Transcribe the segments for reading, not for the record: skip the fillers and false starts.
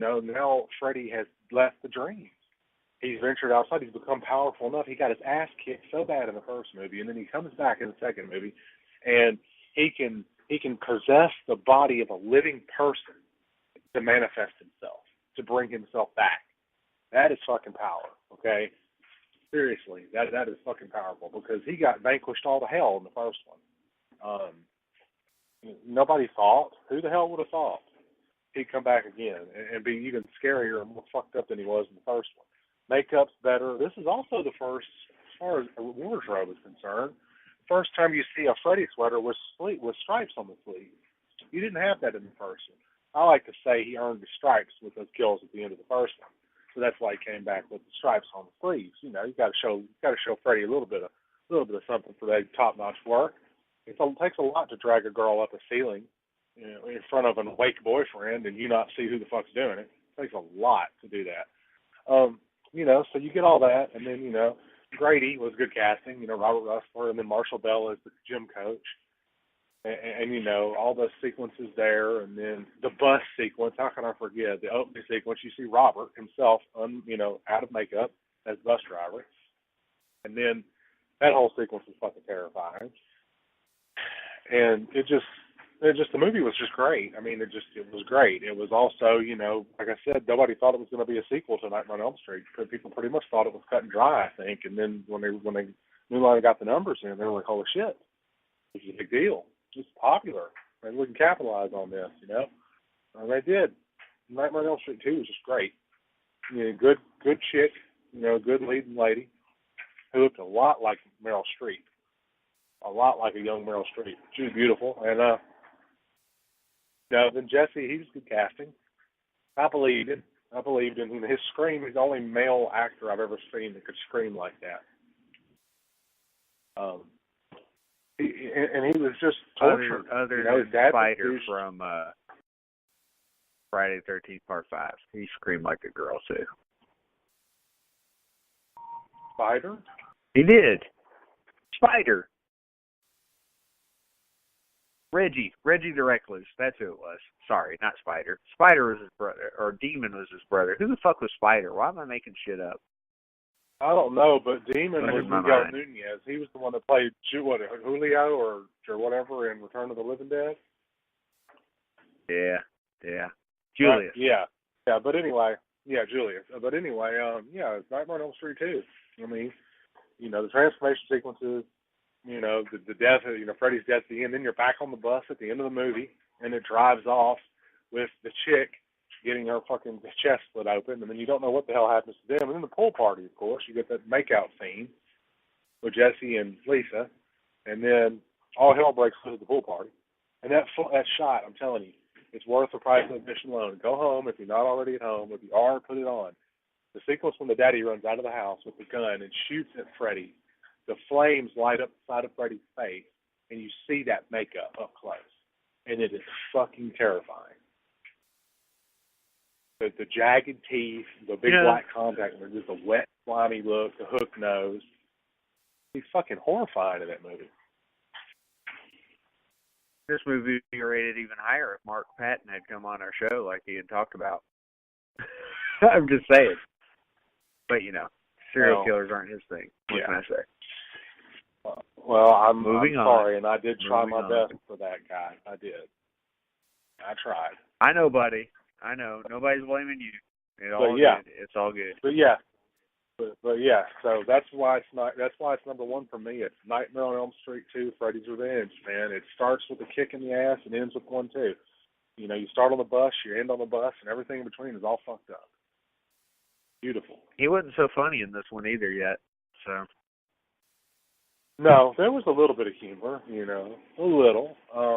No, now Freddy has left the dreams. He's ventured outside. He's become powerful enough. He got his ass kicked so bad in the first movie, and then he comes back in the second movie, and he can possess the body of a living person to manifest himself, to bring himself back. That is fucking power. Okay, seriously, that is fucking powerful because he got vanquished all to hell in the first one. Nobody thought. Who the hell would have thought he'd come back again and be even scarier and more fucked up than he was in the first one? Makeup's better. This is also the first, as far as wardrobe is concerned, first time you see a Freddy sweater with stripes on the sleeve. You didn't have that in the first one. I like to say he earned the stripes with those kills at the end of the first one. So that's why he came back with the stripes on the sleeves. You know, you got to show Freddy a little bit of something for that top-notch work. It takes a lot to drag a girl up a ceiling, you know, in front of an awake boyfriend and you not see who the fuck's doing it. It takes a lot to do that. You know, so you get all that, and then, you know, Grady was good casting, you know, Robert Russler, and then Marshall Bell as the gym coach. And you know, all those sequences there, and then the bus sequence, how can I forget? The opening sequence, you see Robert himself, you know, out of makeup as bus driver. And then that whole sequence was fucking terrifying. And the movie was just great. I mean, it was great. It was also, you know, like I said, nobody thought it was going to be a sequel to Nightmare on Elm Street. People pretty much thought it was cut and dry, I think. And then when they Moonlight got the numbers in, they were like, holy shit, this is a big deal. It's popular. Maybe we can capitalize on this, you know. And they did. Nightmare on Elm Street 2 was just great. You know, good chick, you know, good leading lady who looked a lot like Meryl Streep. A lot like a young Meryl Streep. She was beautiful. And then Jesse, he was good casting. I believed him. His scream, he's the only male actor I've ever seen that could scream like that. And he was just tortured. Other you know, than Spider from Friday the 13th Part 5. He screamed like a girl, too. Spider? He did. Spider. Reggie the Recluse. That's who it was. Sorry, not Spider. Spider was his brother, or Demon was his brother. Who the fuck was Spider? Why am I making shit up? I don't know, but Demon was Miguel Nunez. He was the one that played Julio or whatever in Return of the Living Dead. Yeah. Julius. Yeah. But anyway, Julius. But anyway, it's Nightmare on Elm Street 2. I mean, you know, the transformation sequences. You know, the death, you know, Freddy's death at the end. Then you're back on the bus at the end of the movie, and it drives off with the chick getting her fucking chest split open, and then you don't know what the hell happens to them. And then the pool party, of course, you get that makeout scene with Jesse and Lisa, and then all hell breaks loose at the pool party. And that shot, I'm telling you, it's worth the price of admission alone. Go home if you're not already at home. If you are, put it on. The sequence when the daddy runs out of the house with the gun and shoots at Freddy. The flames light up the side of Freddy's face, and you see that makeup up close. And it is fucking terrifying. The jagged teeth, the big black contact lenses, the wet, slimy look, the hook nose. He's fucking horrifying in that movie. This movie would be rated even higher if Mark Patton had come on our show like he had talked about. I'm just saying. But, you know, serial killers aren't his thing. What can I say? Well, I'm sorry, and I did try my best for that guy. I did. I tried. I know, buddy. I know. Nobody's blaming you. It's all good. But so that's why it's number one for me. It's Nightmare on Elm Street 2, Freddy's Revenge, man. It starts with a kick in the ass and ends with one too. You know, you start on the bus, you end on the bus, and everything in between is all fucked up. Beautiful. He wasn't so funny in this one either yet, so. No, there was a little bit of humor, you know, a little. There's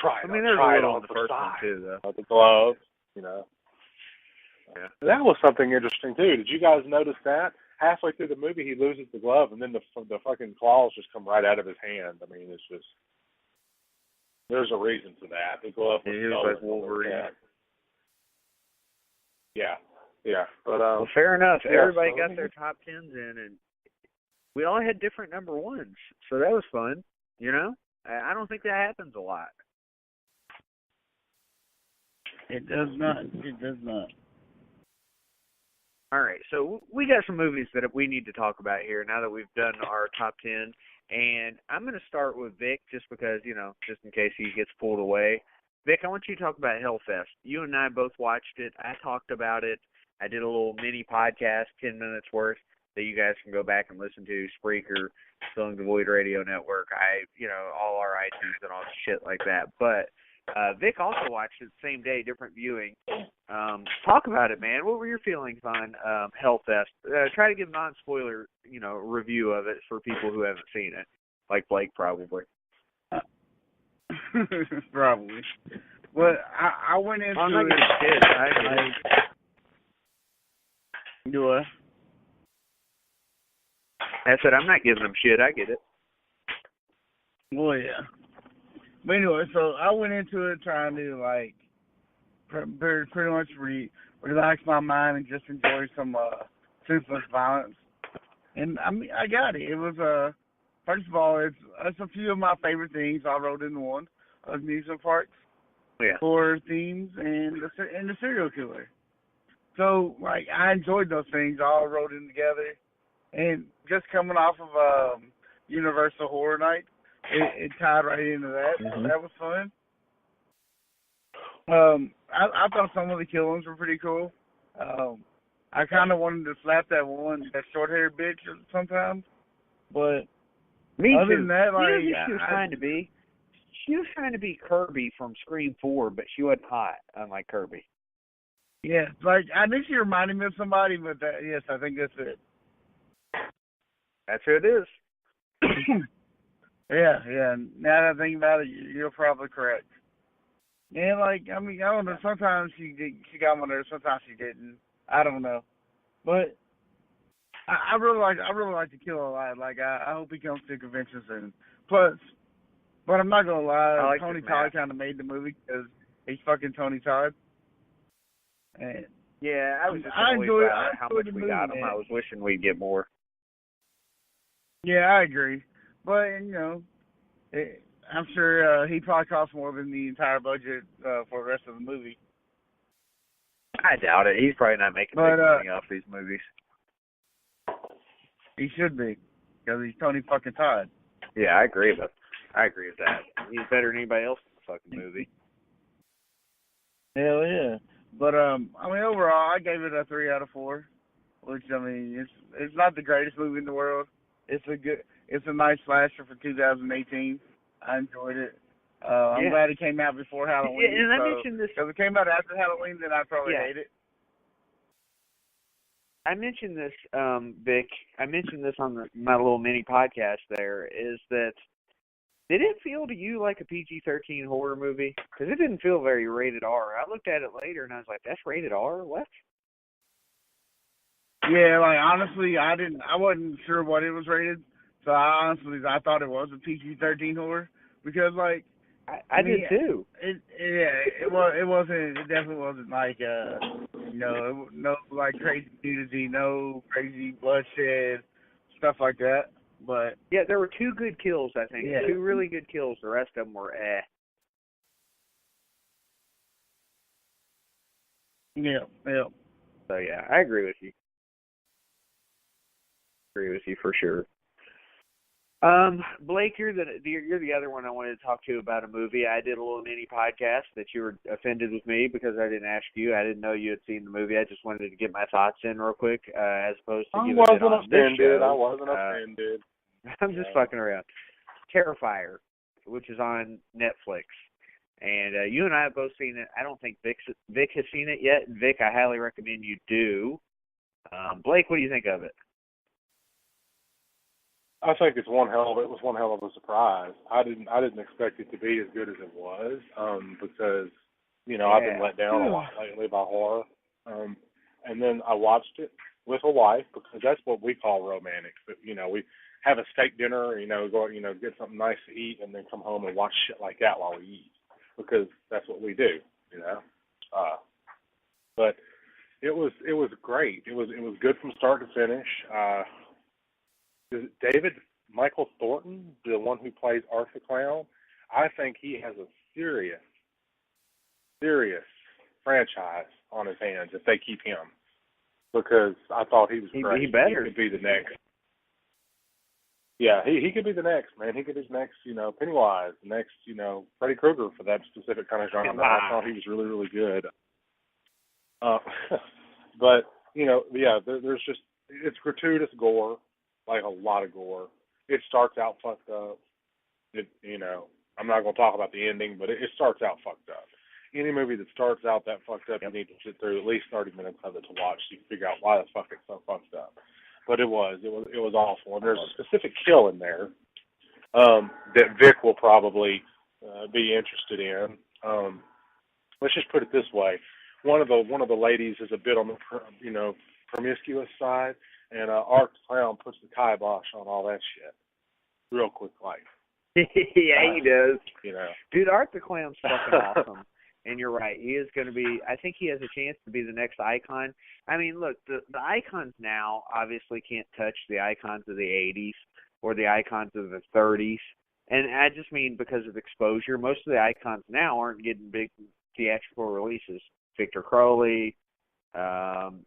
a little on the first one too, though. The glove, you know. Yeah. That was something interesting too. Did you guys notice that? Halfway through the movie, he loses the glove, and then the fucking claws just come right out of his hand. I mean, it's just there's a reason for that. The glove was like Wolverine. Yeah. But well, fair enough. Everybody got their top 10s in, and we all had different number ones, so that was fun. You know, I don't think that happens a lot. It does not. It does not. All right, so we got some movies that we need to talk about here now that we've done our top 10. And I'm going to start with Vic just because, just in case he gets pulled away. Vic, I want you to talk about Hellfest. You and I both watched it. I talked about it. I did a little mini podcast, 10 minutes worth, that you guys can go back and listen to. Spreaker, Filling the Void Radio Network, all our iTunes and all shit like that. But Vic also watched it the same day, different viewing. Talk about it, man. What were your feelings on Hellfest? Try to give non-spoiler, review of it for people who haven't seen it, like Blake probably. Probably. But I went into I'm not it. giving shit. I Do what? I said I'm not giving them shit. I get it. Well, yeah. But anyway, so I went into it trying to pretty much relax my mind and just enjoy some senseless violence. And I mean, I got it. It was first of all, it's a few of my favorite things I wrote in one: amusement parks, horror themes, and the serial killer. So I enjoyed those things. I all wrote in together, and just coming off of Universal Horror Night. It tied right into that. Mm-hmm. That was fun. I thought some of the killings were pretty cool. I kind of wanted to slap that short-haired bitch sometimes, but me other too. than that, Who she was trying to be? She was trying to be Kirby from Scream 4, but she wasn't hot, unlike Kirby. Yeah, I think she reminded me of somebody, but yes, I think that's it. That's who it is. Yeah. Now that I think about it, you're probably correct. And I don't know. Sometimes she got one there. Sometimes she didn't. I don't know. But I really like to kill a lot. I hope he comes to conventions soon. Plus, but I'm not gonna lie. Tony Todd kind of made the movie because he's fucking Tony Todd. And yeah, I was just enjoyed how much we got him. I was wishing we'd get more. Yeah, I agree. But, I'm sure he probably cost more than the entire budget for the rest of the movie. I doubt it. He's probably not making big money off these movies. He should be, because he's Tony fucking Todd. Yeah, I agree with that. He's better than anybody else in the fucking movie. Hell yeah. But, overall, I gave it a 3 out of 4, which, it's not the greatest movie in the world. It's a nice slasher for 2018. I enjoyed it. I'm glad it came out before Halloween. Yeah, and I mentioned this. If it came out after Halloween, then I'd probably hate it. I mentioned this, Vic. I mentioned this on my little mini podcast there, is that did it feel to you like a PG-13 horror movie? Because it didn't feel very rated R. I looked at it later, and I was like, that's rated R? What? Yeah, honestly, I wasn't sure what it was rated, so I thought it was a PG-13 horror because I did too. It wasn't. It definitely wasn't no crazy nudity, no crazy bloodshed, stuff like that. But yeah, there were 2 good kills. I think 2 really good kills. The rest of them were Yeah. So yeah, I agree with you. For sure. Blake, you're the other one I wanted to talk to about a movie. I did a little mini podcast that you were offended with me because I didn't ask you. I didn't know you had seen the movie. I just wanted to get my thoughts in real quick, as opposed to giving it on this show. I wasn't offended. I'm just fucking around. Terrifier, which is on Netflix. And you and I have both seen it. I don't think Vic has seen it yet. And Vic, I highly recommend you do. Blake, what do you think of it? I think it was one hell of a surprise. I didn't expect it to be as good as it was, because I've been let down a lot lately by horror. And then I watched it with a wife because that's what we call romantic. But we have a steak dinner, go get something nice to eat, and then come home and watch shit like that while we eat because that's what we do, But it was great. It was good from start to finish. David Michael Thornton, the one who plays Arthur Clown, I think he has a serious franchise on his hands if they keep him, because I thought he was great. He better. He could be the next. Yeah, he could be the next, man. He could be the next, Pennywise, the next, Freddy Krueger for that specific kind of genre. I thought he was really, really good. But, there's just, it's gratuitous gore, like a lot of gore. It starts out fucked up. I'm not going to talk about the ending, but it starts out fucked up. Any movie that starts out that fucked up, you need to sit through at least 30 minutes of it to watch so you can figure out why the fuck it's so fucked up. But it was awful. And there's a specific kill in there that Vic will probably be interested in. Let's just put it this way: one of the ladies is a bit on the promiscuous side, and Art the Clown puts the kibosh on all that shit real quick, like. Yeah, he does. Dude, Art the Clown's fucking awesome. And you're right. He is going to be, I think he has a chance to be the next icon. I mean, look, the icons now obviously can't touch the icons of the 80s or the icons of the 30s. And I just mean because of exposure. Most of the icons now aren't getting big theatrical releases. Victor Crowley, Chrome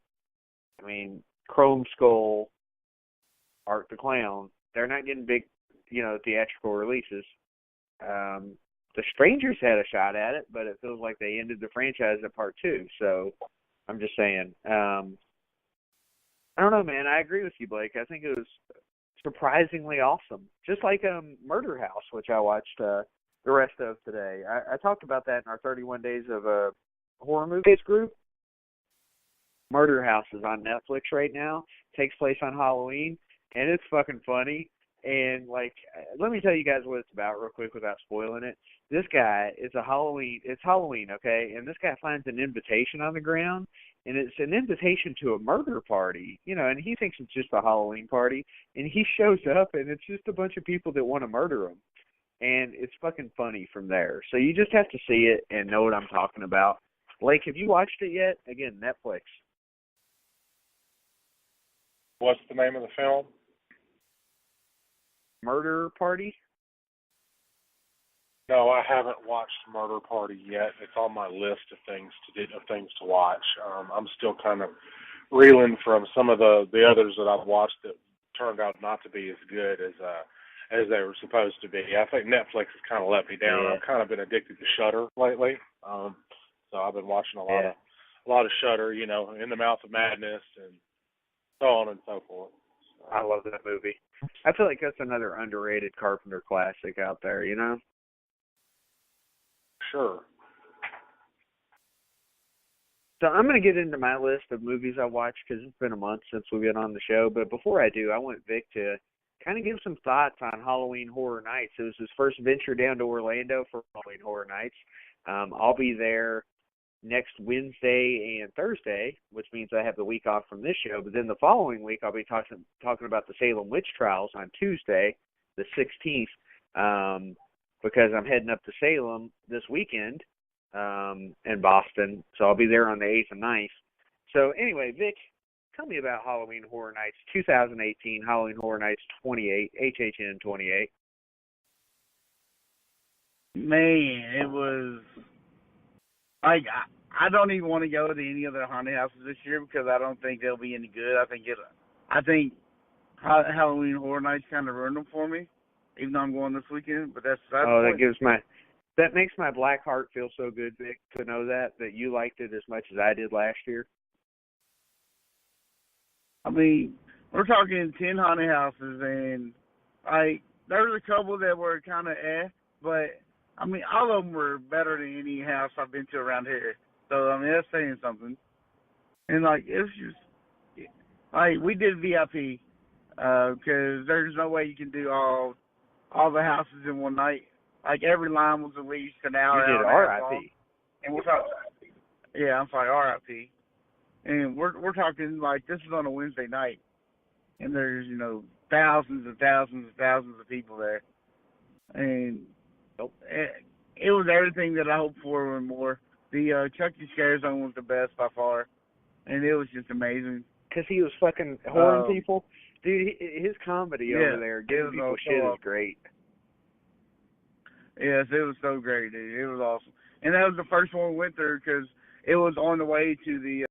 Skull, Art the Clown. They're not getting big, theatrical releases. The Strangers had a shot at it, but it feels like they ended the franchise at part 2. So I'm just saying. I don't know, man. I agree with you, Blake. I think it was surprisingly awesome. Just like Murder House, which I watched the rest of today. I talked about that in our 31 Days of Horror Movies group. Murder House is on Netflix right now. Takes place on Halloween, and it's fucking funny. And, let me tell you guys what it's about real quick without spoiling it. This guy it's Halloween, okay? And this guy finds an invitation on the ground, and it's an invitation to a murder party, and he thinks it's just a Halloween party. And he shows up, and it's just a bunch of people that want to murder him. And it's fucking funny from there. So you just have to see it and know what I'm talking about. Blake, have you watched it yet? Again, Netflix. What's the name of the film? Murder Party? No, I haven't watched Murder Party yet. It's on my list of things to watch. I'm still kind of reeling from some of the others that I've watched that turned out not to be as good as they were supposed to be. I think Netflix has kind of let me down. Yeah. I've kind of been addicted to Shudder lately, so I've been watching a lot of Shudder. In the Mouth of Madness and so on and so forth. I love that movie. I feel like that's another underrated Carpenter classic out there, Sure. So I'm going to get into my list of movies I watched because it's been a month since we've been on the show. But before I do, I want Vic to kind of give some thoughts on Halloween Horror Nights. It was his first venture down to Orlando for Halloween Horror Nights. I'll be there next Wednesday and Thursday, which means I have the week off from this show. But then the following week, I'll be talking about the Salem witch trials on Tuesday, the 16th, because I'm heading up to Salem this weekend in Boston. So I'll be there on the 8th and 9th. So anyway, Vic, tell me about Halloween Horror Nights 2018, Halloween Horror Nights 28, HHN 28. Man, it was... I don't even want to go to any other haunted houses this year because I don't think they'll be any good. I think Halloween Horror Nights kind of ruined them for me, even though I'm going this weekend. But that makes my black heart feel so good, Vic, to know that you liked it as much as I did last year. I mean, we're talking 10 haunted houses, and there was a couple that were kind of but I mean, all of them were better than any house I've been to around here. So, I mean, that's saying something. And, it was just, we did VIP, because there's no way you can do all the houses in one night. Every line was at least an hour. You did RIP. And we're talking, yeah, I'm sorry, RIP. And we're talking, this is on a Wednesday night. And there's, thousands and thousands and thousands of people there. And it was everything that I hoped for and more. The Chucky Scare Zone was the best by far, and it was just amazing. Because he was fucking horning people? Dude, his comedy over there, giving people shit is great. Yes, it was so great, dude. It was awesome. And that was the first one we went through because it was on the way to the